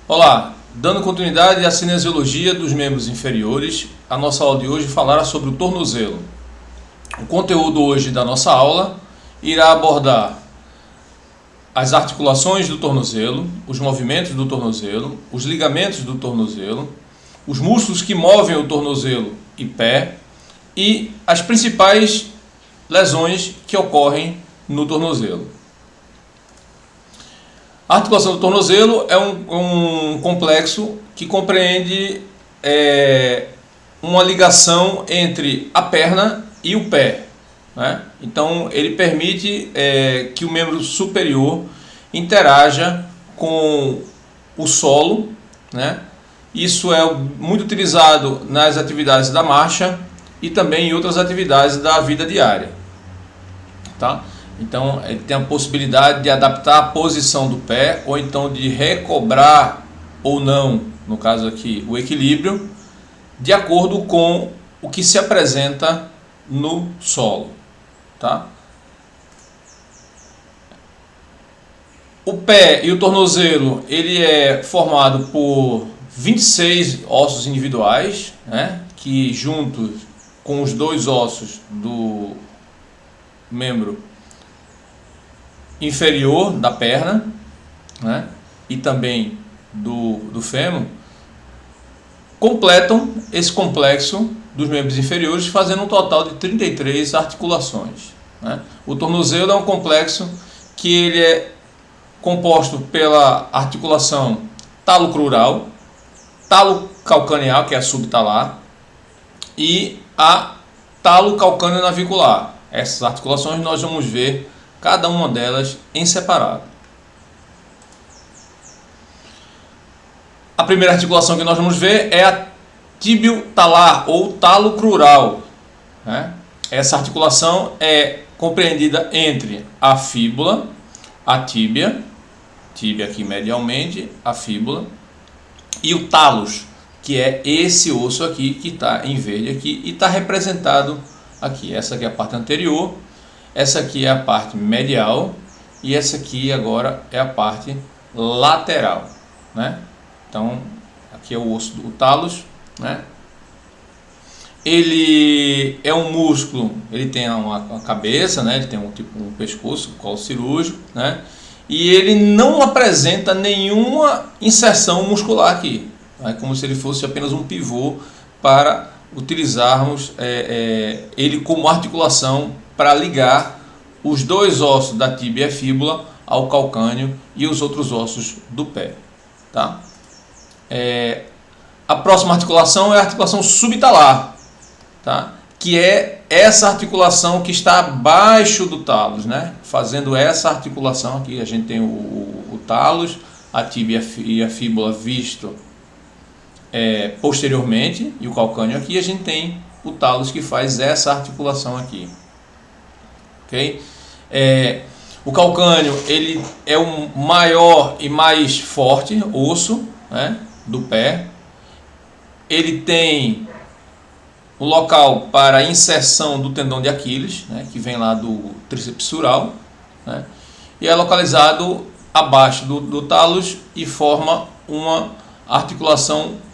Olá, dando continuidade à cinesiologia dos membros inferiores, a nossa aula de hoje falará sobre o tornozelo. O conteúdo hoje da nossa aula irá abordar as articulações do tornozelo, os movimentos do tornozelo, os ligamentos do tornozelo, os músculos que movem o tornozelo e pé e as principais lesões que ocorrem no tornozelo. A articulação do tornozelo é um complexo que compreende uma ligação entre a perna e o pé, né? Então ele permite que o membro superior interaja com o solo, né? Isso é muito utilizado nas atividades da marcha e também em outras atividades da vida diária, tá? Então ele tem a possibilidade de adaptar a posição do pé ou então de recobrar ou não, no caso aqui, o equilíbrio, de acordo com o que se apresenta no solo, tá? O pé e o tornozelo, ele é formado por 26 ossos individuais, né, que juntos com os dois ossos do membro inferior da perna, né, e também do fêmur, completam esse complexo dos membros inferiores, fazendo um total de 33 articulações, né? O tornozelo é um complexo que ele é composto pela articulação talocrural, talocalcaneal, que é a subtalar, e a talocalcâneo-navicular. Essas articulações nós vamos ver cada uma delas em separado. A primeira articulação que nós vamos ver é a tibio-talar ou talocrural, né? Essa articulação é compreendida entre a fíbula, a tíbia aqui medialmente, a fíbula, e o talos, que é esse osso aqui que está em verde aqui e está representado aqui. Essa aqui é a parte anterior, essa aqui é a parte medial e essa aqui agora é a parte lateral, né? Então aqui é o osso do talos, né? Ele é um músculo, ele tem uma cabeça, né? Ele tem um pescoço, colo cirúrgico, né? E ele não apresenta nenhuma inserção muscular aqui, é como se ele fosse apenas um pivô para utilizarmos ele como articulação para ligar os dois ossos da tíbia e fíbula ao calcâneo e os outros ossos do pé, tá? A próxima articulação é a articulação subtalar, tá? Que é essa articulação que está abaixo do talos, né? Fazendo essa articulação aqui, a gente tem o talos, a tíbia e a fíbula visto posteriormente, e o calcâneo aqui, a gente tem o talos que faz essa articulação aqui, ok? O calcâneo, ele é o maior e mais forte osso, né, do pé. Ele tem o local para inserção do tendão de Aquiles, né, que vem lá do tríceps sural, né, e é localizado abaixo do talos e forma uma articulação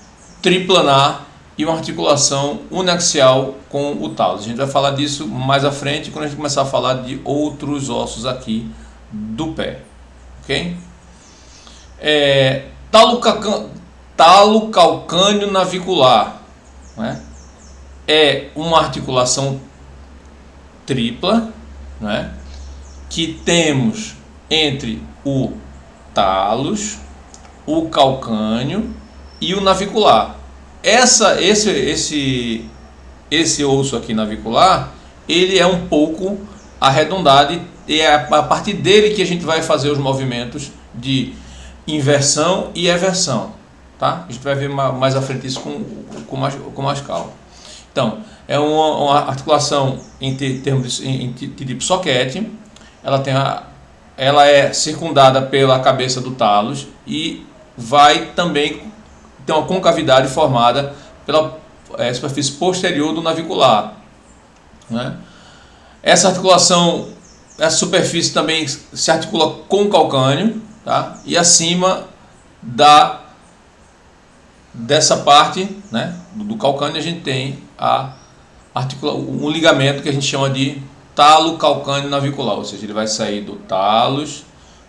triplanar e uma articulação unaxial com o talos. A gente vai falar disso mais à frente quando a gente começar a falar de outros ossos aqui do pé, ok? Talocalcâneo navicular, né? É uma articulação tripla, né? Que temos entre o talos, o calcâneo e o navicular. Esse osso aqui navicular, ele é um pouco arredondado e é a partir dele que a gente vai fazer os movimentos de inversão e eversão, tá? A gente vai ver mais à frente isso com mais calma. Então, é uma articulação em termos de tipo soquete. Ela é circundada pela cabeça do talos e vai também ter uma concavidade formada pela superfície posterior do navicular, né? Essa articulação, essa superfície também se articula com o calcâneo, tá? E acima da dessa parte, né, do calcâneo, a gente tem um ligamento que a gente chama de talo calcâneo navicular, ou seja, ele vai sair do talos,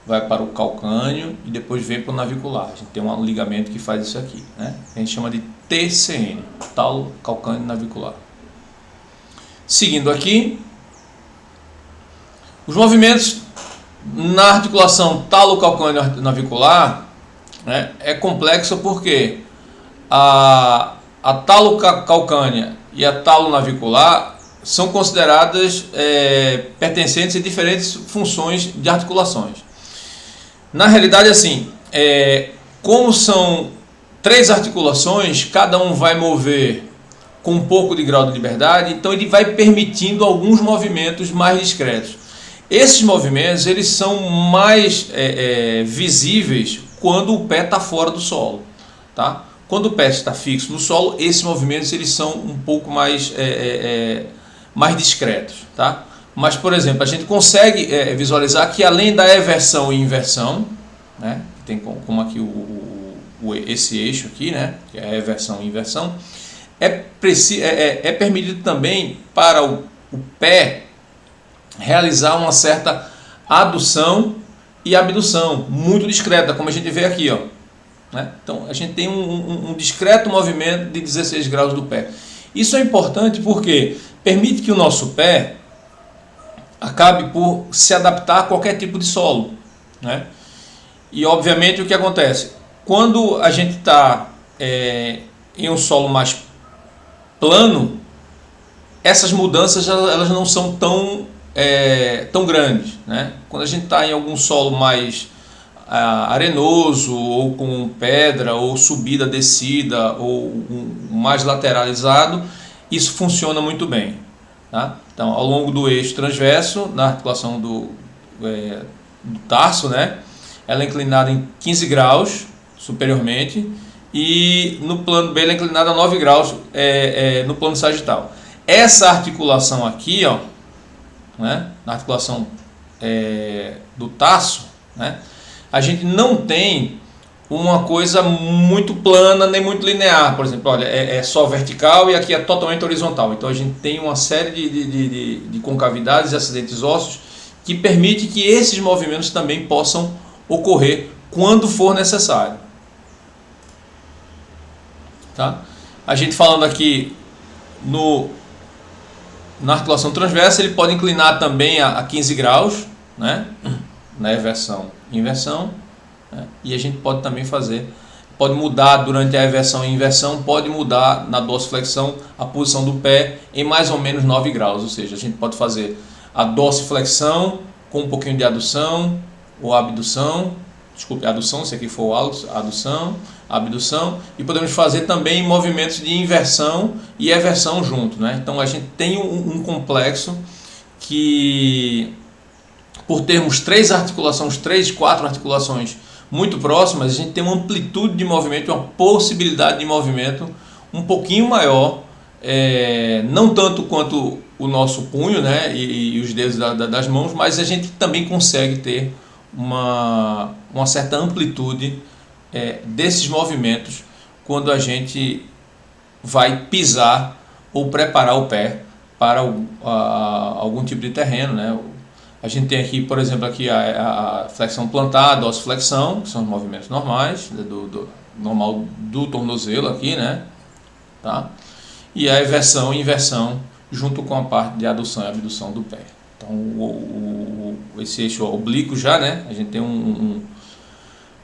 vai para o calcâneo e depois vem para o navicular. A gente tem um ligamento que faz isso aqui, né? A gente chama de TCN, talo calcâneo navicular. Seguindo aqui, os movimentos na articulação talo calcâneo navicular, né, é complexo porque a talo calcânea e a talo navicular são consideradas pertencentes a diferentes funções de articulações. Na realidade, assim, como são 3 articulações, cada um vai mover com um pouco de grau de liberdade, então ele vai permitindo alguns movimentos mais discretos. Esses movimentos eles são mais visíveis quando o pé está fora do solo, tá? Quando o pé está fixo no solo, esses movimentos eles são um pouco mais discretos, tá? Mas, por exemplo, a gente consegue visualizar que além da eversão e inversão, né, tem como aqui esse eixo aqui, né, que é a eversão e inversão, é permitido também para o pé realizar uma certa adução e abdução, muito discreta, como a gente vê aqui, ó, né? Então a gente tem um discreto movimento de 16 graus do pé. Isso é importante porque permite que o nosso pé acabe por se adaptar a qualquer tipo de solo, né? E obviamente o que acontece? Quando a gente está em um solo mais plano, essas mudanças elas não são tão grandes, né? Quando a gente está em algum solo mais arenoso, ou com pedra, ou subida, descida, ou mais lateralizado, isso funciona muito bem, tá? Então, ao longo do eixo transverso, na articulação do tarso, né, ela é inclinada em 15 graus superiormente, e no plano B ela é inclinada a 9 graus no plano sagital. Essa articulação aqui, ó, né, na articulação do tarso, né, a gente não tem uma coisa muito plana nem muito linear. Por exemplo, olha, é só vertical e aqui é totalmente horizontal. Então a gente tem uma série de concavidades e acidentes ósseos que permite que esses movimentos também possam ocorrer quando for necessário, tá? A gente falando aqui na articulação transversa, ele pode inclinar também a 15 graus, né, na eversão e inversão, né, e a gente pode também pode mudar durante a eversão e inversão, pode mudar na dorsiflexão a posição do pé em mais ou menos 9 graus, ou seja, a gente pode fazer a dorsiflexão com um pouquinho de adução ou abdução, desculpe, adução, se aqui for adução, abdução, e podemos fazer também movimentos de inversão e eversão junto, né? Então a gente tem um complexo que, por termos 4 articulações muito próximas, a gente tem uma amplitude de movimento, uma possibilidade de movimento um pouquinho maior, não tanto quanto o nosso punho, né, e os dedos das mãos, mas a gente também consegue ter uma certa amplitude desses movimentos quando a gente vai pisar ou preparar o pé para algum tipo de terreno, né? A gente tem aqui, por exemplo, aqui a flexão plantar, a dorsiflexão, que são os movimentos normais, normal do tornozelo aqui, né? Tá? E a eversão e inversão junto com a parte de adução e abdução do pé. Então, esse eixo oblíquo já, né? A gente tem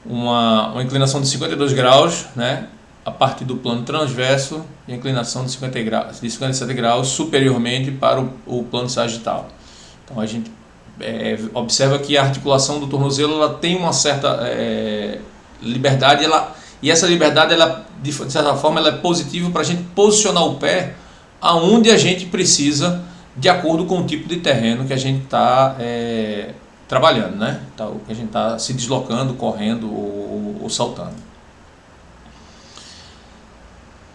uma inclinação de 52 graus, né, a partir do plano transverso, e a inclinação de 57 graus superiormente para o plano sagital. Então a gente observa que a articulação do tornozelo ela tem uma certa liberdade, e essa liberdade ela, de certa forma ela é positiva para a gente posicionar o pé aonde a gente precisa, de acordo com o tipo de terreno que a gente está trabalhando, né? Então, que a gente está se deslocando, correndo ou saltando.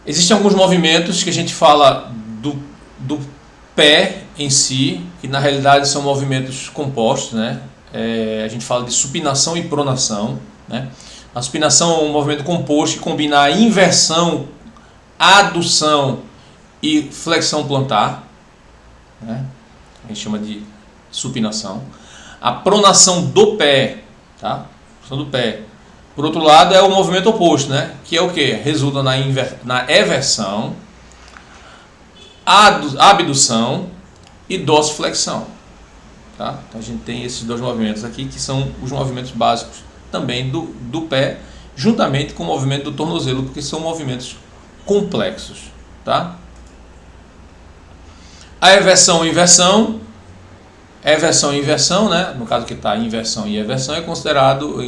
Existem alguns movimentos que a gente fala do pé em si, que na realidade são movimentos compostos, né? A gente fala de supinação e pronação, né? A supinação é um movimento composto que combina a inversão, adução e flexão plantar, né? A gente chama de supinação. A pronação do pé, tá? Pronação do pé. Por outro lado, é o movimento oposto, né? Que é o que? Resulta na eversão, abdução e dorsiflexão. Tá? Então a gente tem esses dois movimentos aqui, que são os movimentos básicos também do pé, juntamente com o movimento do tornozelo, porque são movimentos complexos. Tá? A eversão e inversão. Eversão e inversão, né? No caso que está inversão e eversão, é considerado,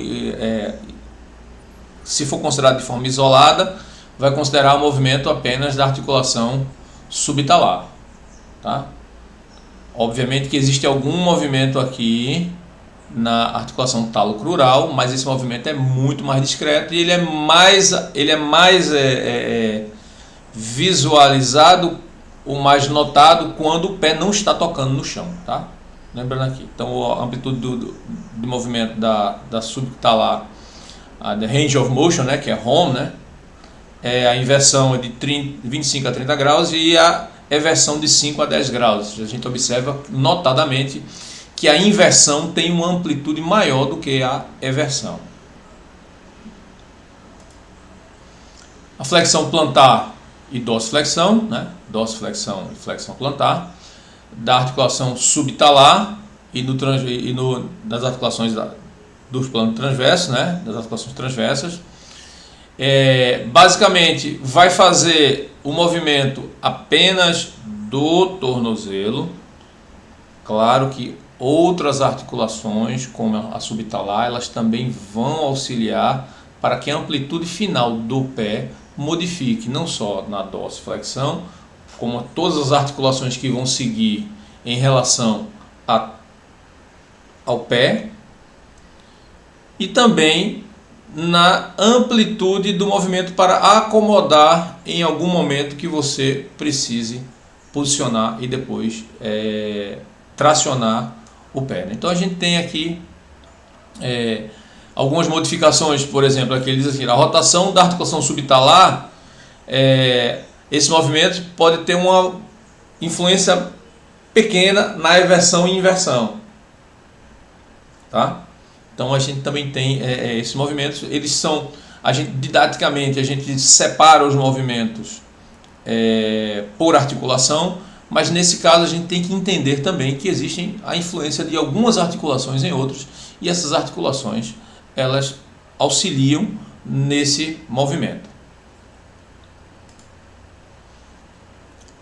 se for considerado de forma isolada, vai considerar o movimento apenas da articulação subtalar. Tá? Obviamente que existe algum movimento aqui na articulação talocrural, mas esse movimento é muito mais discreto e ele é mais visualizado, ou mais notado quando o pé não está tocando no chão. Tá? Lembrando aqui, então a amplitude do movimento da subtalar, a the range of motion, né, que é home, né, a inversão é de 25 a 30 graus e a eversão de 5 a 10 graus. A gente observa notadamente que a inversão tem uma amplitude maior do que a eversão. A flexão plantar e dorsiflexão, né, dorsiflexão e flexão plantar, da articulação subtalar e das articulações dos planos transversos, né, das articulações transversas. Basicamente vai fazer o movimento apenas do tornozelo. Claro que outras articulações, como a subtalar, elas também vão auxiliar para que a amplitude final do pé modifique não só na dorsiflexão, como todas as articulações que vão seguir em relação ao pé, e também na amplitude do movimento para acomodar em algum momento que você precise posicionar e depois tracionar o pé. Então a gente tem aqui algumas modificações. Por exemplo, aqui ele diz assim: a rotação da articulação subtalar, esse movimento pode ter uma influência pequena na eversão e inversão, tá? Então a gente também tem esses movimentos. Eles são, didaticamente a gente separa os movimentos por articulação, mas nesse caso a gente tem que entender também que existem a influência de algumas articulações em outras, e essas articulações elas auxiliam nesse movimento.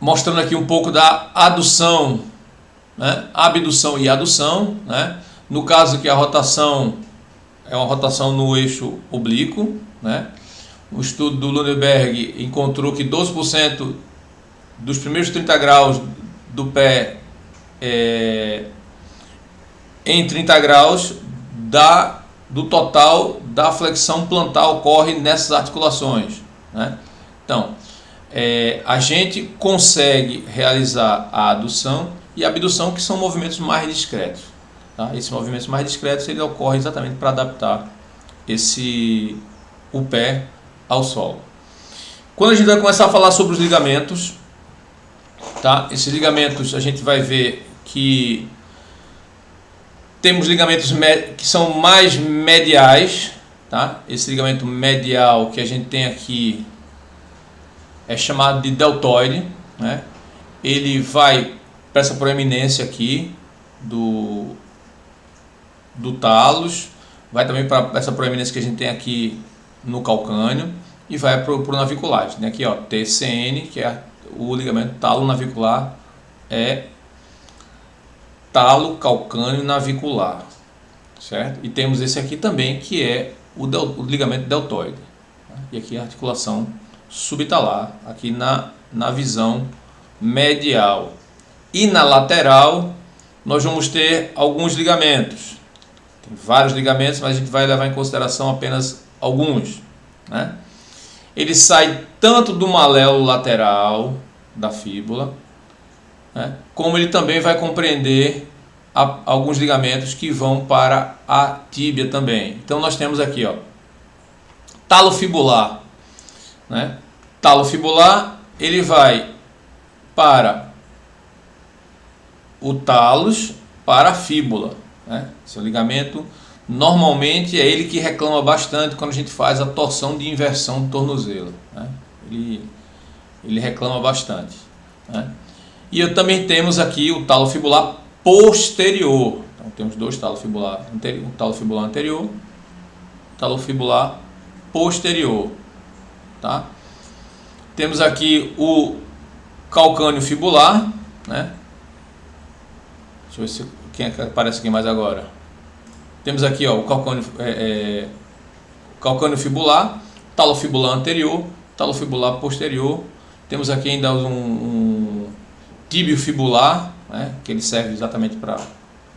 Mostrando aqui um pouco da adução, né? Abdução e adução, né? No caso que a rotação é uma rotação no eixo oblíquo, né? O estudo do Lundberg encontrou que 12% dos primeiros 30 graus do pé em 30 graus do total da flexão plantar ocorre nessas articulações, né? Então, a gente consegue realizar a adução e a abdução, que são movimentos mais discretos. Tá? Esses movimentos mais discretos ele ocorre exatamente para adaptar o pé ao solo. Quando a gente vai começar a falar sobre os ligamentos, tá? Esses ligamentos a gente vai ver que temos ligamentos que são mais mediais, tá? Esse ligamento medial que a gente tem aqui é chamado de deltoide, né? Ele vai para essa proeminência aqui do talos, vai também para essa proeminência que a gente tem aqui no calcâneo e vai para o navicular. Tem aqui, ó, TCN, que é o ligamento talo-navicular, talo, calcâneo, navicular, certo? E temos esse aqui também, que é o ligamento deltoide. E aqui a articulação subtalar, aqui na visão medial. E na lateral nós vamos ter alguns ligamentos. Tem vários ligamentos, mas a gente vai levar em consideração apenas alguns, né? Ele sai tanto do maléolo lateral da fíbula, né, como ele também vai compreender alguns ligamentos que vão para a tíbia também. Então nós temos aqui, ó, talo fibular, né? Talo fibular, ele vai para o talos, para a fíbula, né? Esse é o ligamento. Normalmente é ele que reclama bastante quando a gente faz a torção de inversão do tornozelo, né? Ele reclama bastante, né? E também temos aqui o talo fibular posterior. Então temos dois talos fibular anterior, o talo fibular anterior, talo fibular posterior, tá? Temos aqui o calcâneo fibular, né? Deixa eu ver se quem aparece aqui mais agora. Temos aqui, ó, o calcâneo fibular, talo fibular anterior, talo fibular posterior. Temos aqui ainda um tíbio fibular, né, que ele serve exatamente para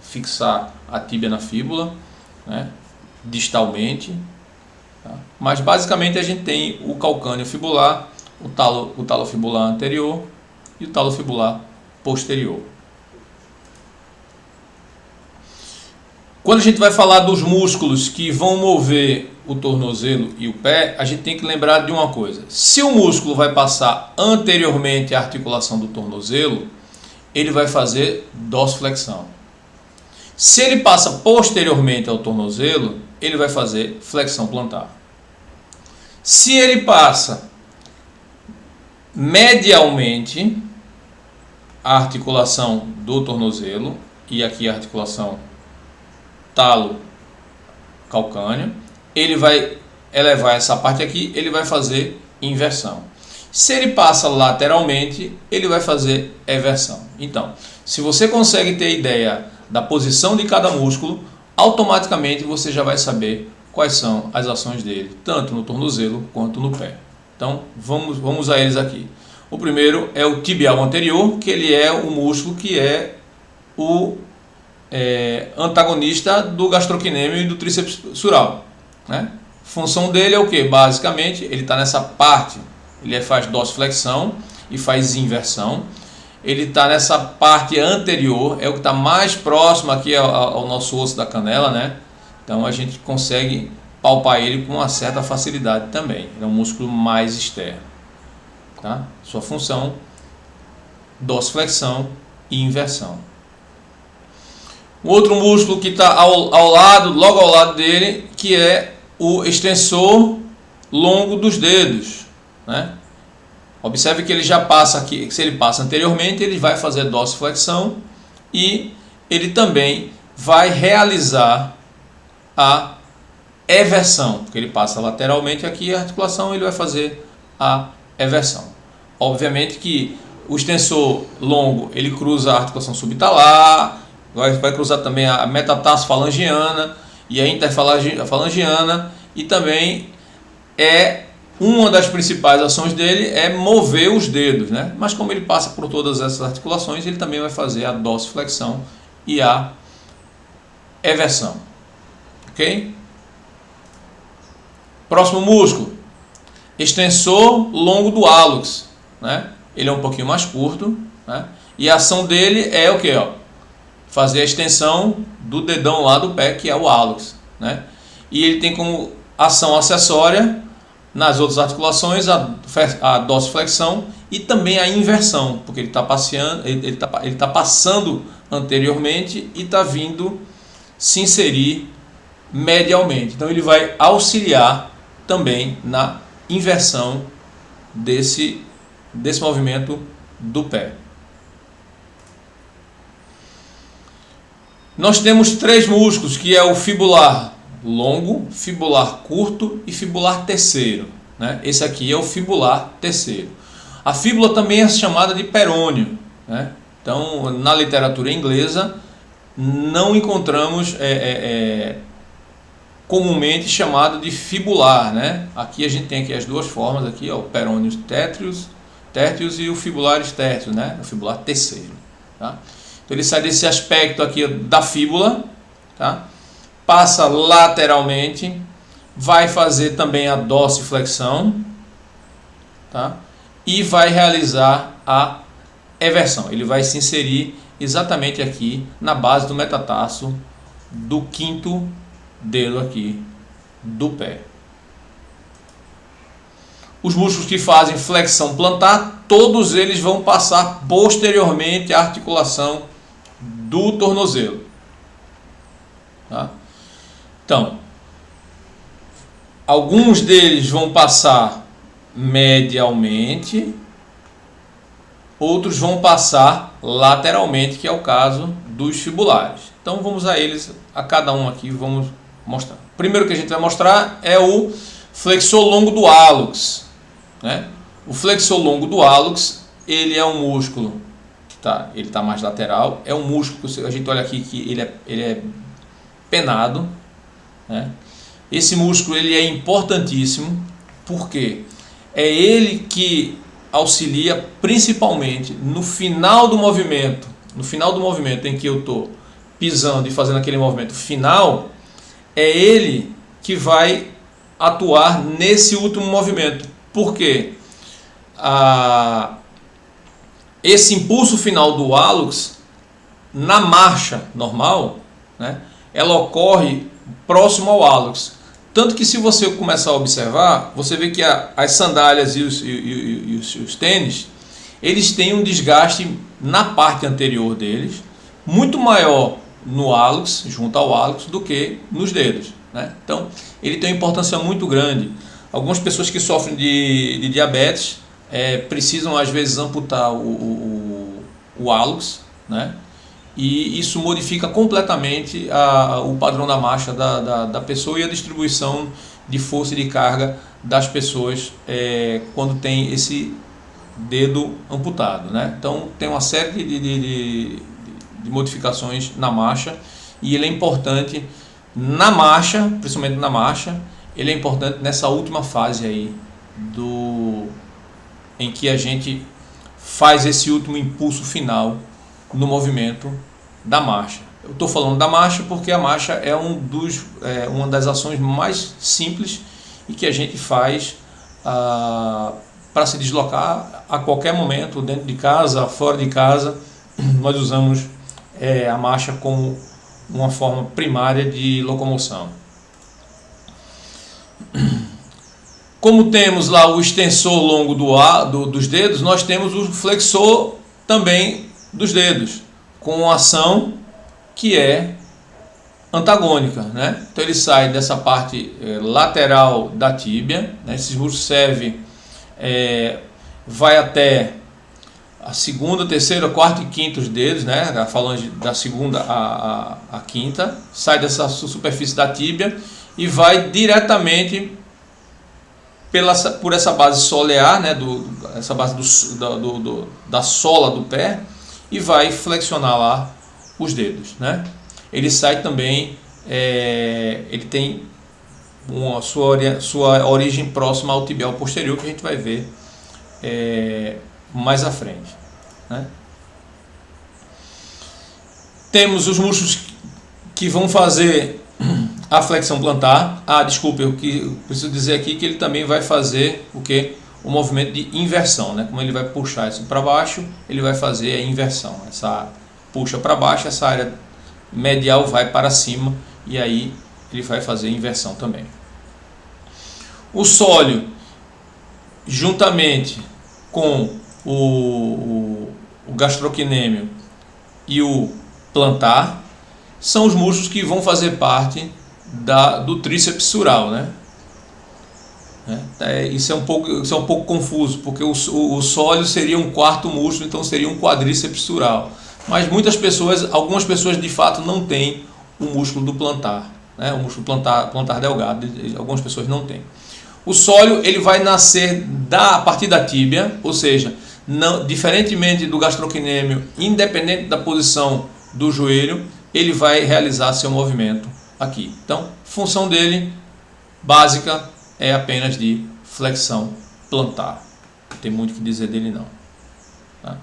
fixar a tíbia na fíbula, né, distalmente. Tá? Mas basicamente a gente tem o calcâneo fibular, o talo fibular anterior e o talo fibular posterior. Quando a gente vai falar dos músculos que vão mover o tornozelo e o pé, a gente tem que lembrar de uma coisa. Se o músculo vai passar anteriormente à articulação do tornozelo, ele vai fazer dorsiflexão. Se ele passa posteriormente ao tornozelo, ele vai fazer flexão plantar. Se ele passa medialmente a articulação do tornozelo, e aqui a articulação talo calcâneo, ele vai elevar essa parte aqui, ele vai fazer inversão. Se ele passa lateralmente, ele vai fazer eversão. Então, se você consegue ter ideia da posição de cada músculo, automaticamente você já vai saber quais são as ações dele, tanto no tornozelo quanto no pé. Então, vamos a eles aqui. O primeiro é o tibial anterior, que ele é o músculo que é o antagonista do gastrocnêmio e do tríceps sural, né? Função dele é o que? Basicamente, ele está nessa parte, ele faz dorsiflexão e faz inversão. Ele está nessa parte anterior, é o que está mais próximo aqui ao nosso osso da canela, né? Então a gente consegue palpar ele com uma certa facilidade também. Ele é um músculo mais externo, tá? Sua função, dorsiflexão e inversão. O outro músculo que está ao lado, logo ao lado dele, que é o extensor longo dos dedos, né? Observe que ele já passa aqui, se ele passa anteriormente, ele vai fazer dorsiflexão e ele também vai realizar a eversão, porque ele passa lateralmente aqui a articulação, ele vai fazer a eversão. Obviamente que o extensor longo, ele cruza a articulação subtalar, vai cruzar também a metatarsofalangiana e a interfalangiana, e também uma das principais ações dele é mover os dedos, né? Mas como ele passa por todas essas articulações, ele também vai fazer a dorsiflexão e a eversão. Ok? Próximo músculo, extensor longo do hálux, né? Ele é um pouquinho mais curto, né? E a ação dele é o que? Fazer a extensão do dedão lá do pé, que é o hálux, né? E ele tem como ação acessória nas outras articulações a dorsiflexão e também a inversão, porque ele está passando anteriormente e está vindo se inserir medialmente. Então ele vai auxiliar também na inversão desse movimento do pé. Nós temos três músculos, que é o fibular longo, fibular curto e fibular terceiro, né? Esse aqui é o fibular terceiro. A fíbula também é chamada de perônio, né? Então, na literatura inglesa, não encontramos comumente chamado de fibular, né? Aqui a gente tem aqui as duas formas, aqui, ó, o perônio tertius e o fibularis tertius, né? O fibular terceiro, tá? Então ele sai desse aspecto aqui da fíbula, tá? Passa lateralmente, vai fazer também a dorsiflexão, tá? E vai realizar a eversão. Ele vai se inserir exatamente aqui na base do metatarso do quinto dedo aqui do pé. os músculos que fazem flexão plantar, todos eles vão passar posteriormente à articulação do tornozelo. Tá? Então, alguns deles vão passar medialmente, outros vão passar lateralmente, que é o caso dos fibulares. Então vamos a eles, a cada um aqui, vamos mostrar. O primeiro que a gente vai mostrar é o flexor longo do hálux, né? O flexor longo do hálux, ele é um músculo que ele tá mais lateral, é um músculo que a gente olha aqui que ele é penado, né? Esse músculo ele é importantíssimo porque é ele que auxilia principalmente no final do movimento em que eu estou pisando e fazendo aquele movimento final, é ele que vai atuar nesse último movimento. Por quê? Esse impulso final do hálux, na marcha normal, né, ela ocorre próximo ao hálux. Tanto que se você começar a observar, você vê que as sandálias e os tênis, eles têm um desgaste na parte anterior deles, muito maior no hálux, junto ao hálux, do que nos dedos, né? Então, ele tem uma importância muito grande. Algumas pessoas que sofrem de diabetes precisam, às vezes, amputar o hálux, né? E isso modifica completamente o padrão da marcha da pessoa e a distribuição de força e de carga das pessoas quando tem esse dedo amputado, né? Então tem uma série de modificações na marcha, e ele é importante na marcha, principalmente na marcha. Ele é importante nessa última fase aí em que a gente faz esse último impulso final no movimento da marcha. Eu estou falando da marcha porque a marcha é uma das ações mais simples e que a gente faz para se deslocar a qualquer momento, dentro de casa, fora de casa. Nós usamos a marcha como uma forma primária de locomoção. Como temos lá o extensor longo dos dedos, nós temos o flexor também dos dedos, com uma ação que é antagônica, né? Então ele sai dessa parte lateral da tíbia, né? Esses músculos servem, vai até a segunda, terceira, quarta e quinta os dedos, né? A falange da segunda à quinta, sai dessa superfície da tíbia e vai diretamente por essa base solear, né? Essa base da sola do pé, e vai flexionar lá os dedos, né? Ele sai também, ele tem sua origem próxima ao tibial posterior, que a gente vai ver mais à frente, né? Temos os músculos que vão fazer a flexão plantar. Desculpa, eu preciso dizer aqui que ele também vai fazer o que? O movimento de inversão, né? Como ele vai puxar isso para baixo, ele vai fazer a inversão. Essa puxa para baixo, essa área medial vai para cima, e aí ele vai fazer a inversão também. O sóleo, juntamente com o gastrocnêmio e o plantar, são os músculos que vão fazer parte do tríceps sural, né? Isso é um pouco confuso, porque o sóleo seria um quarto músculo, então seria um quadríceps sural. Mas algumas pessoas de fato não têm o músculo do plantar, né? O músculo plantar delgado, algumas pessoas não têm. O sóleo ele vai nascer a partir da tíbia, ou seja, diferentemente do gastrocnêmio, independente da posição do joelho, ele vai realizar seu movimento aqui. Então, função dele básica é apenas de flexão plantar. Não tem muito o que dizer dele não. Tá?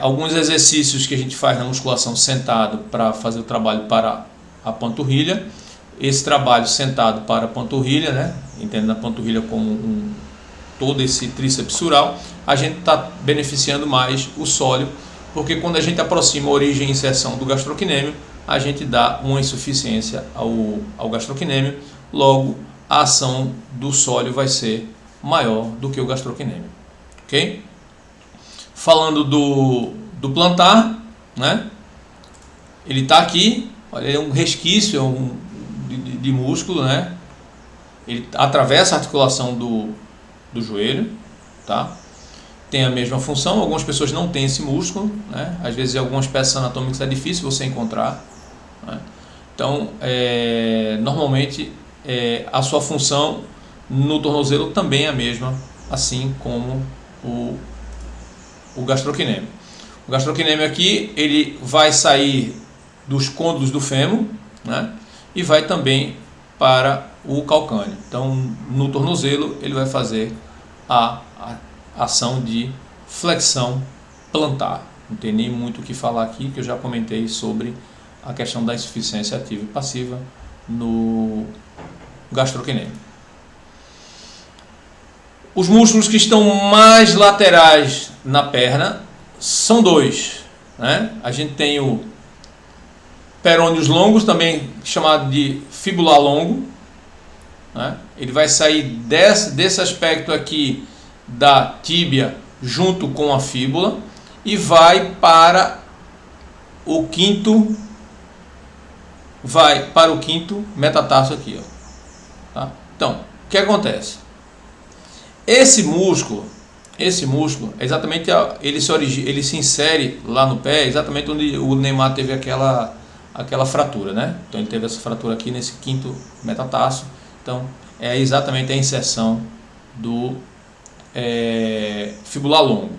Alguns exercícios que a gente faz na musculação sentado para fazer o trabalho para a panturrilha. Esse trabalho sentado para a panturrilha, né? Entendendo a panturrilha como todo esse tríceps sural, a gente está beneficiando mais o sóleo, porque quando a gente aproxima a origem e inserção do gastrocnêmio, a gente dá uma insuficiência ao gastrocnêmio, logo a ação do sóleo vai ser maior do que o gastrocnêmio, ok? Falando do plantar, né? Ele está aqui, olha, ele é um resquício de músculo, né? Ele atravessa a articulação do joelho, tá? Tem a mesma função. Algumas pessoas não têm esse músculo, né? Às vezes em algumas peças anatômicas é difícil você encontrar, né? Então, normalmente a sua função no tornozelo também é a mesma, assim como o gastrocnêmio. O gastrocnêmio aqui, ele vai sair dos côndilos do fêmur, né? E vai também para o calcâneo. Então, no tornozelo, ele vai fazer a ação de flexão plantar. Não tem nem muito o que falar aqui, que eu já comentei sobre a questão da insuficiência ativa e passiva no gastrocnêmio. Os músculos que estão mais laterais na perna são dois, né? A gente tem o perôneos longos, também chamado de fibular longo, né? Ele vai sair desse aspecto aqui da tíbia junto com a fíbula e vai para o quinto metatarso aqui, ó, tá? Então, o que acontece? Esse músculo é exatamente, ele se insere lá no pé, exatamente onde o Neymar teve aquela fratura, né? Então ele teve essa fratura aqui nesse quinto metatarso. Então é exatamente a inserção do fibular longo.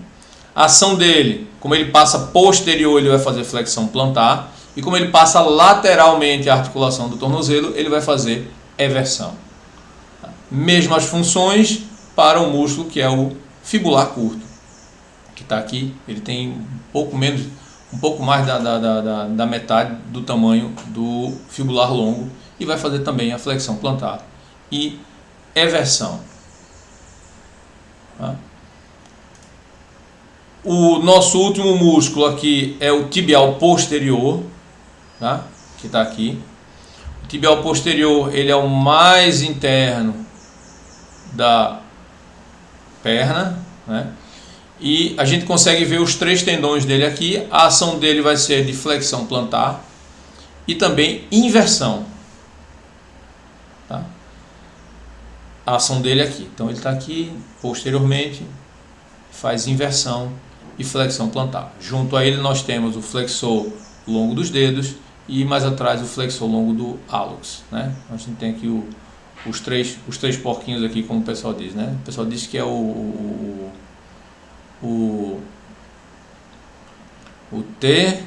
A ação dele, como ele passa posterior, ele vai fazer flexão plantar, e como ele passa lateralmente a articulação do tornozelo, ele vai fazer eversão. Mesmas funções para o músculo que é o fibular curto, que está aqui. Ele tem um pouco mais da metade do tamanho do fibular longo, e vai fazer também a flexão plantar e eversão. O nosso último músculo aqui é o tibial posterior, tá? Que está aqui. O tibial posterior, ele é o mais interno da perna, né? E a gente consegue ver os três tendões dele aqui. A ação dele vai ser de flexão plantar e também inversão, tá? A ação dele aqui. Então ele está aqui, posteriormente faz inversão e flexão plantar. Junto a ele nós temos o flexor longo dos dedos e mais atrás o flexor longo do hálux, né? A gente tem aqui os três porquinhos aqui, como o pessoal diz, né? O pessoal diz que é o T,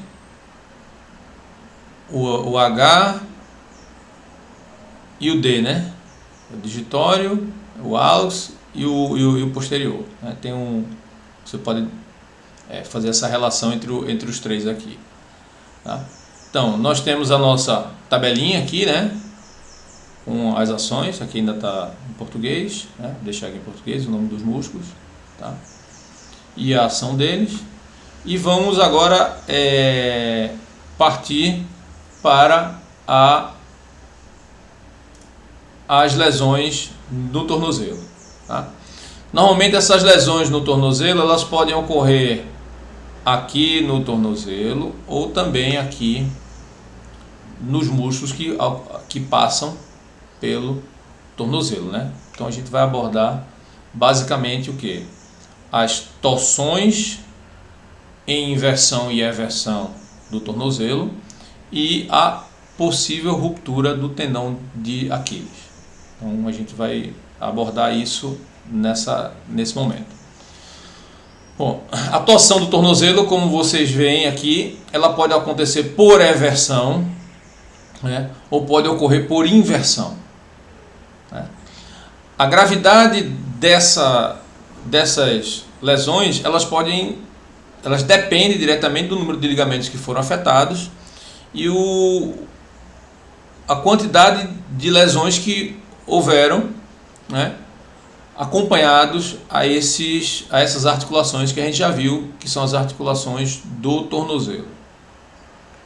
o H e o D, né? O digitório, o hálux e o posterior, né? Você pode fazer essa relação entre os três aqui, tá? Então, nós temos a nossa tabelinha aqui, né? Com as ações, aqui ainda está em português, né? Vou deixar aqui em português o nome dos músculos, tá? E a ação deles. E vamos agora partir para as lesões no tornozelo, tá? Normalmente essas lesões no tornozelo, elas podem ocorrer aqui no tornozelo ou também aqui nos músculos que passam pelo tornozelo, né? Então a gente vai abordar basicamente o que? As torções em inversão e eversão do tornozelo e a possível ruptura do tendão de Aquiles. Então a gente vai abordar isso nesse momento. Bom, a torção do tornozelo, como vocês veem aqui, ela pode acontecer por eversão, né? Ou pode ocorrer por inversão, né? A gravidade dessas lesões, elas dependem diretamente do número de ligamentos que foram afetados e a quantidade de lesões que houveram, né? Acompanhados a essas articulações que a gente já viu, que são as articulações do tornozelo,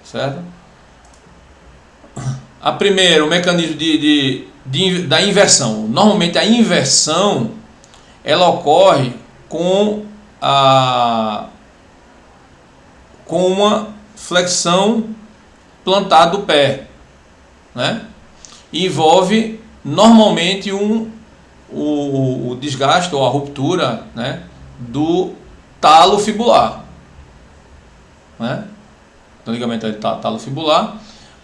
certo? A primeira, o mecanismo da inversão. Normalmente a inversão, ela ocorre com uma flexão plantar do pé, né? E envolve normalmente o desgaste ou a ruptura, né, do talo fibular, né? Do ligamento de talo fibular,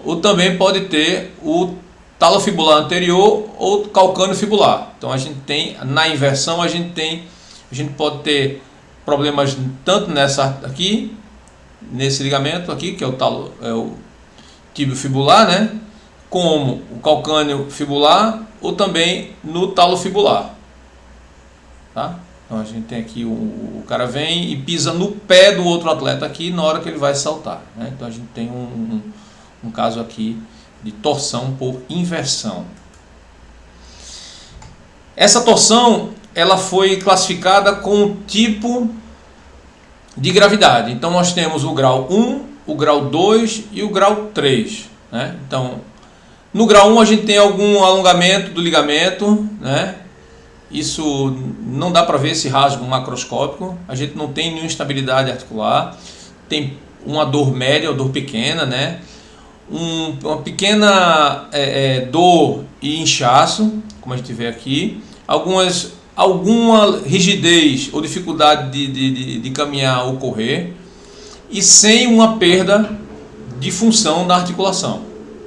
ou também pode ter o talo fibular anterior ou calcâneo fibular. Então a gente tem, na inversão, a gente pode ter problemas tanto nesse ligamento aqui, que é o tíbio fibular, né, como o calcâneo fibular, ou também no talo fibular, tá? Então a gente tem aqui o cara vem e pisa no pé do outro atleta aqui na hora que ele vai saltar, né? Então a gente tem um caso aqui de torção por inversão. Essa torção ela foi classificada com um tipo de gravidade. Então nós temos o grau 1, o grau 2 e o grau 3, né? Então no grau 1 a gente tem algum alongamento do ligamento, né? Isso não dá para ver esse rasgo macroscópico, a gente não tem nenhuma instabilidade articular, tem uma dor média ou dor pequena, né? Uma pequena dor e inchaço, como a gente vê aqui, alguma rigidez ou dificuldade de caminhar ou correr, e sem uma perda de função da articulação,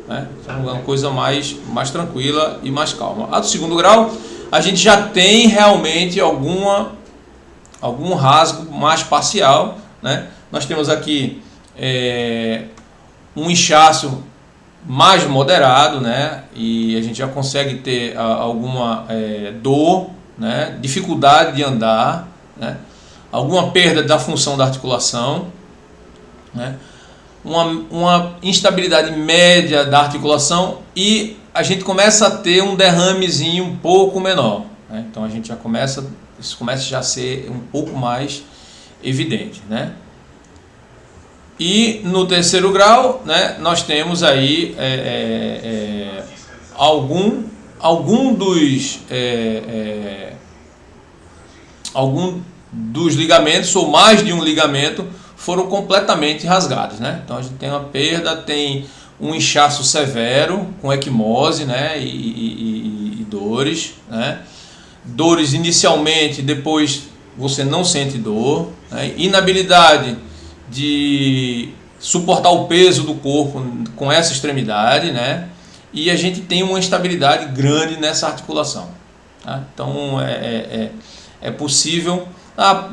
né? Então é uma coisa mais tranquila e mais calma. A do segundo grau, a gente já tem realmente algum rasgo mais parcial, né? Nós temos aqui um inchaço mais moderado, né? E a gente já consegue ter alguma dor, né? Dificuldade de andar, né? Alguma perda da função da articulação, né? Uma instabilidade média da articulação, e a gente começa a ter um derramezinho um pouco menor, né? Então a gente isso começa já a ser um pouco mais evidente, né? E no terceiro grau, né, nós temos aí algum dos ligamentos, ou mais de um ligamento, foram completamente rasgados, né? Então a gente tem uma perda, tem um inchaço severo com equimose, né, e dores, né? Dores inicialmente, depois você não sente dor, né? Inabilidade de suportar o peso do corpo com essa extremidade, né? E a gente tem uma instabilidade grande nessa articulação, tá? Então é possível.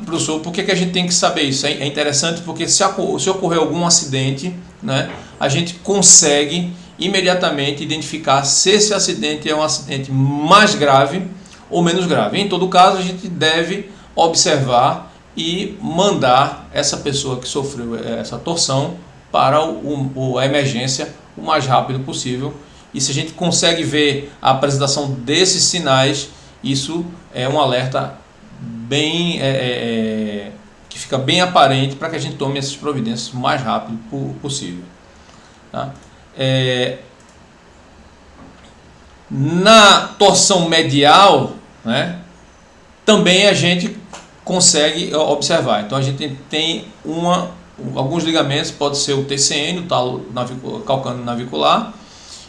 Professor, por que a gente tem que saber isso? É interessante porque se ocorrer algum acidente, né, a gente consegue imediatamente identificar se esse acidente é um acidente mais grave ou menos grave. Em todo caso, a gente deve observar e mandar essa pessoa que sofreu essa torção para a emergência o mais rápido possível. E se a gente consegue ver a apresentação desses sinais, isso é um alerta bem que fica bem aparente para que a gente tome essas providências o mais rápido possível, tá? Na torção medial, né, também a gente consegue observar. Então a gente tem alguns ligamentos, pode ser o TCN, o talo calcâneo navicular,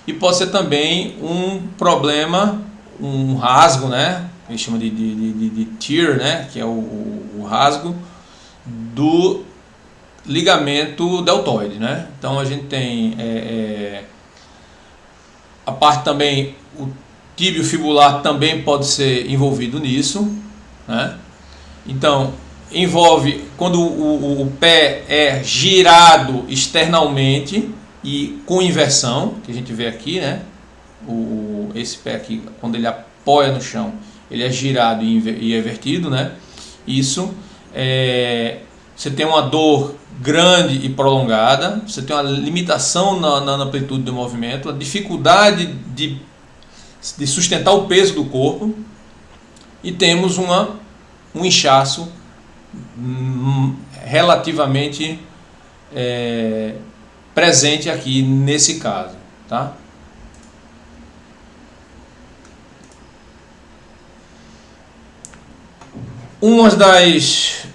e pode ser também um problema, um rasgo, né? A gente chama de tear, né? Que é o rasgo do ligamento deltoide, né? Então a gente tem a parte também, o tíbio fibular também pode ser envolvido nisso, né? Então envolve quando o pé é girado externalmente e com inversão, que a gente vê aqui, né? Esse pé aqui, quando ele apoia no chão, ele é girado e invertido, né? Isso você tem uma dor grande e prolongada, você tem uma limitação na amplitude do movimento, a dificuldade de sustentar o peso do corpo, e temos um inchaço relativamente presente aqui nesse caso, tá? Umas das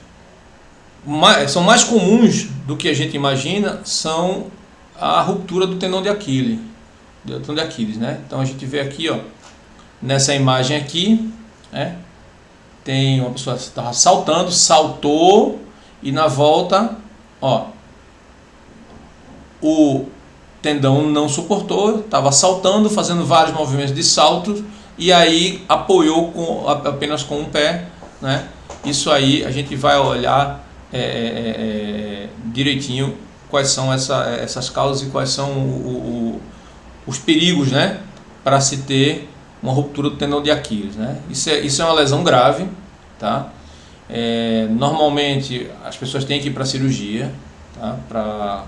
são mais comuns do que a gente imagina são a ruptura do tendão de Aquiles, né? Então a gente vê aqui, ó, nessa imagem aqui, né? Tem uma pessoa que estava saltando, saltou e na volta, ó, o tendão não suportou, estava saltando, fazendo vários movimentos de salto e aí apoiou apenas com um pé, né? Isso aí a gente vai olhar direitinho quais são essas causas e quais são os perigos, né, para se ter uma ruptura do tendão de Aquiles, né? Isso é uma lesão grave, tá? Normalmente as pessoas têm que ir para a cirurgia, tá? Para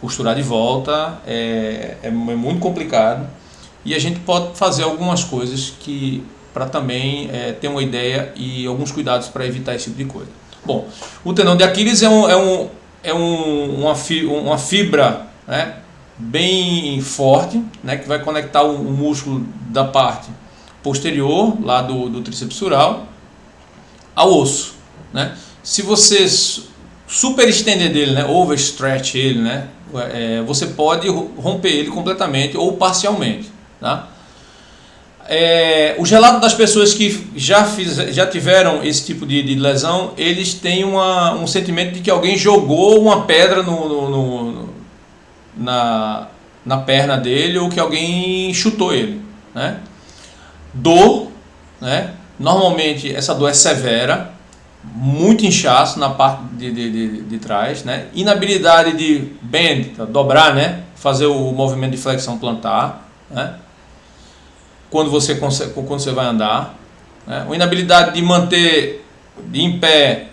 costurar de volta, é muito complicado e a gente pode fazer algumas coisas que para também ter uma ideia e alguns cuidados para evitar esse tipo de coisa. Bom, o tendão de Aquiles uma fibra, né, bem forte, né, que vai conectar o músculo da parte posterior, lá do tríceps sural, ao osso, né? Se você super estender dele, né, overstretch ele, né, você pode romper ele completamente ou parcialmente, tá? Os relatos das pessoas que já tiveram esse tipo de lesão, eles têm um sentimento de que alguém jogou uma pedra na perna dele ou que alguém chutou ele, né? Dor, né? Normalmente essa dor é severa, muito inchaço na parte de trás, né? Inabilidade de bend, dobrar, né? Fazer o movimento de flexão plantar, né? Quando você vai andar, né? Uma inabilidade de manter em pé,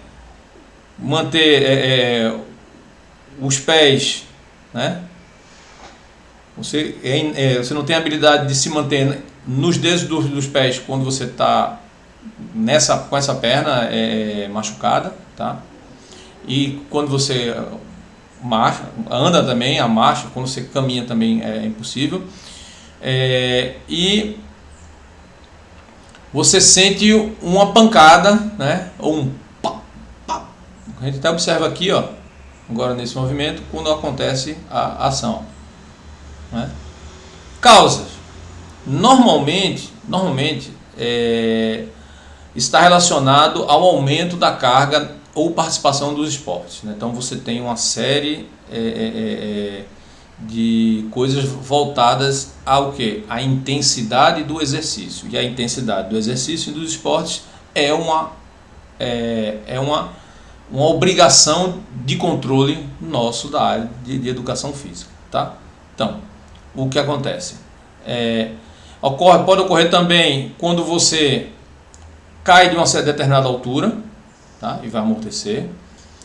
manter os pés, né? Você não tem a habilidade de se manter nos dedos dos pés quando você está com essa perna machucada, tá? E quando você anda também, a marcha, quando você caminha também é impossível. E você sente uma pancada, né? Ou um pá, pá. A gente até observa aqui, ó, agora nesse movimento, quando acontece a ação, né? Causas. Normalmente está relacionado ao aumento da carga ou participação dos esportes, né? Então você tem uma série de coisas voltadas ao que? A intensidade do exercício. E a intensidade do exercício e dos esportes é uma obrigação de controle nosso da área de educação física, tá? Então, o que acontece? Pode ocorrer também quando você cai de uma determinada altura, tá? E vai amortecer.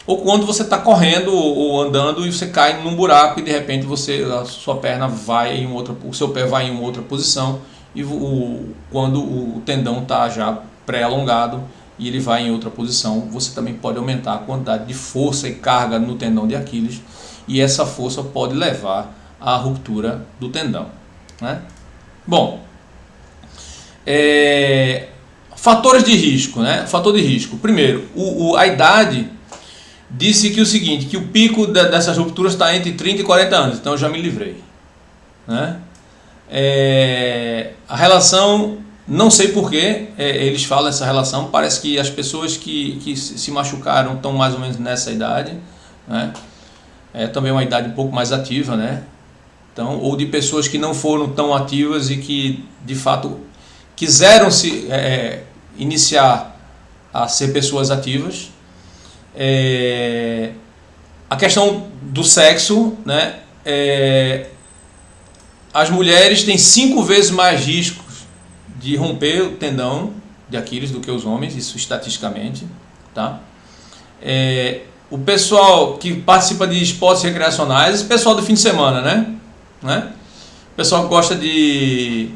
Ou quando você está correndo ou andando e você cai num buraco e de repente a sua perna vai o seu pé vai em uma outra posição e quando o tendão está já pré-alongado e ele vai em outra posição, você também pode aumentar a quantidade de força e carga no tendão de Aquiles e essa força pode levar à ruptura do tendão, né? Bom, fatores de risco, né? Fator de risco. Primeiro, a idade. Disse que o seguinte, que o pico dessas rupturas está entre 30 e 40 anos, então eu já me livrei, né? A relação, não sei porquê, eles falam essa relação, parece que as pessoas que se machucaram estão mais ou menos nessa idade, né? Também uma idade um pouco mais ativa, né? Então, ou de pessoas que não foram tão ativas e que de fato quiseram se iniciar a ser pessoas ativas. A questão do sexo, né? As mulheres têm 5 vezes mais riscos de romper o tendão de Aquiles do que os homens, isso estatisticamente, tá? O pessoal que participa de esportes recreacionais, esse pessoal do fim de semana, né? O pessoal que gosta de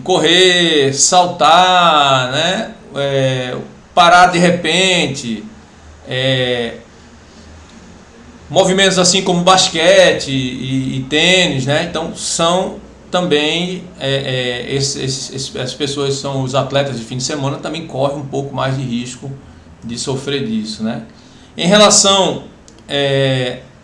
correr, saltar, né? Parar de repente, movimentos assim como basquete e tênis, né? Então também as pessoas são os atletas de fim de semana, também correm um pouco mais de risco de sofrer disso, né? Em relação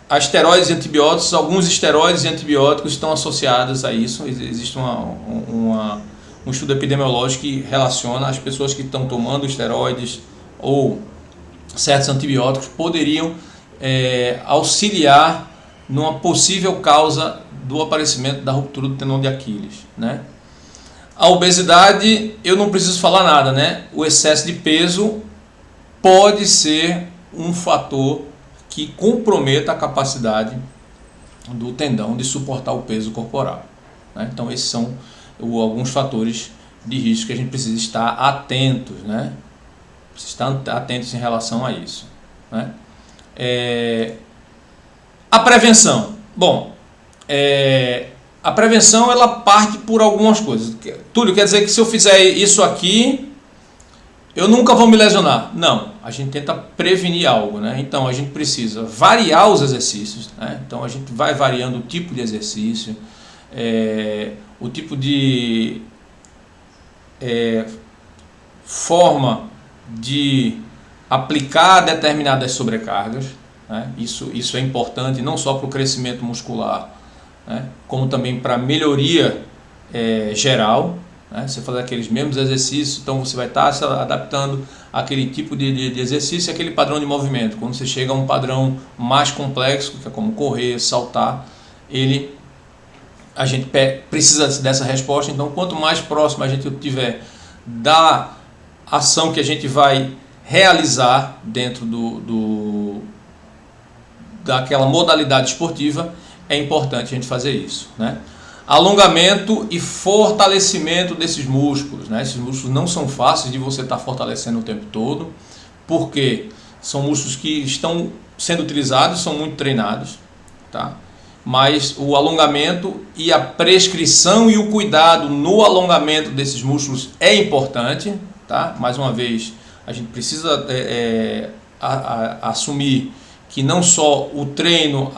a esteroides e antibióticos, alguns esteroides e antibióticos estão associados a isso. Existe um estudo epidemiológico que relaciona as pessoas que estão tomando esteroides ou certos antibióticos poderiam auxiliar numa possível causa do aparecimento da ruptura do tendão de Aquiles, né? A obesidade, eu não preciso falar nada, né? O excesso de peso pode ser um fator que comprometa a capacidade do tendão de suportar o peso corporal, né? Então esses são alguns fatores de risco que a gente precisa estar atentos, né? Precisa estar atentos em relação a isso, né? A prevenção. Bom, a prevenção ela parte por algumas coisas. Túlio, quer dizer que se eu fizer isso aqui, eu nunca vou me lesionar? Não, a gente tenta prevenir algo, né? Então a gente precisa variar os exercícios, né? Então a gente vai variando o tipo de exercício, o tipo de forma de aplicar determinadas sobrecargas, né? Isso é importante não só para o crescimento muscular, né? Como também para a melhoria geral, né? Você fazer aqueles mesmos exercícios, então você vai estar se adaptando àquele tipo de exercício, aquele padrão de movimento. Quando você chega a um padrão mais complexo, que é como correr, saltar, a gente precisa dessa resposta. Então quanto mais próximo a gente tiver da ação que a gente vai realizar dentro daquela modalidade esportiva, é importante a gente fazer isso, né? Alongamento e fortalecimento desses músculos, né? Esses músculos não são fáceis de você estar fortalecendo o tempo todo, porque são músculos que estão sendo utilizados, são muito treinados, tá? Mas o alongamento e a prescrição e o cuidado no alongamento desses músculos é importante, tá? Mais uma vez, a gente precisa assumir que não só o treino,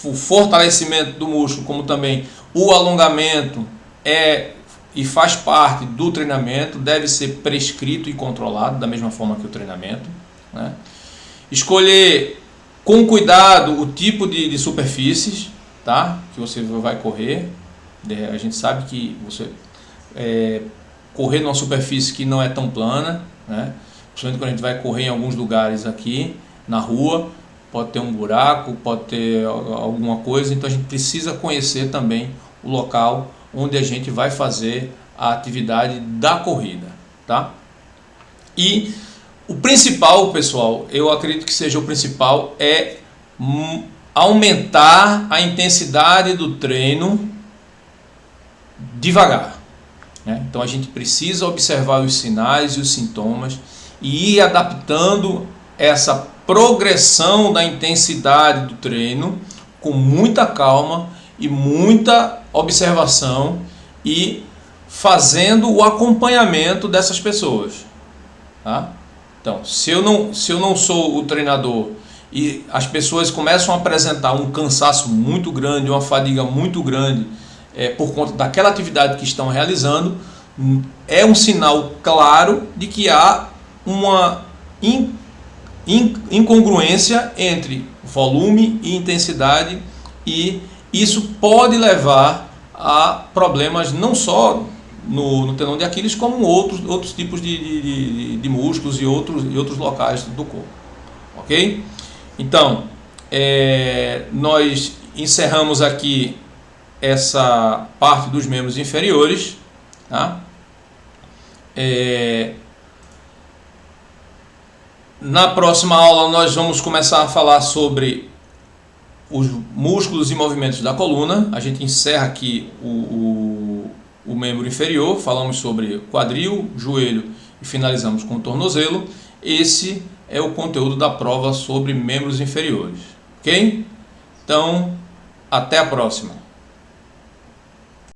o fortalecimento do músculo, como também o alongamento e faz parte do treinamento, deve ser prescrito e controlado da mesma forma que o treinamento, né? Escolher com cuidado o tipo de superfícies, tá? Que você vai correr. A gente sabe que você correr numa superfície que não é tão plana, né? Principalmente quando a gente vai correr em alguns lugares aqui na rua, pode ter um buraco, pode ter alguma coisa, então a gente precisa conhecer também o local onde a gente vai fazer a atividade da corrida, tá? E o principal, pessoal, eu acredito que seja o principal, é aumentar a intensidade do treino devagar, né? Então a gente precisa observar os sinais e os sintomas e ir adaptando essa progressão da intensidade do treino com muita calma e muita observação e fazendo o acompanhamento dessas pessoas, tá? Então, se eu não sou o treinador e as pessoas começam a apresentar um cansaço muito grande, uma fadiga muito grande por conta daquela atividade que estão realizando, é um sinal claro de que há uma incongruência entre volume e intensidade, e isso pode levar a problemas não só no tendão de Aquiles, como outros tipos de músculos e outros locais do corpo, ok? Então, nós encerramos aqui essa parte dos membros inferiores, tá? Na próxima aula nós vamos começar a falar sobre os músculos e movimentos da coluna. A gente encerra aqui o membro inferior, falamos sobre quadril, joelho e finalizamos com o tornozelo. Esse é o conteúdo da prova sobre membros inferiores, ok? Então, até a próxima.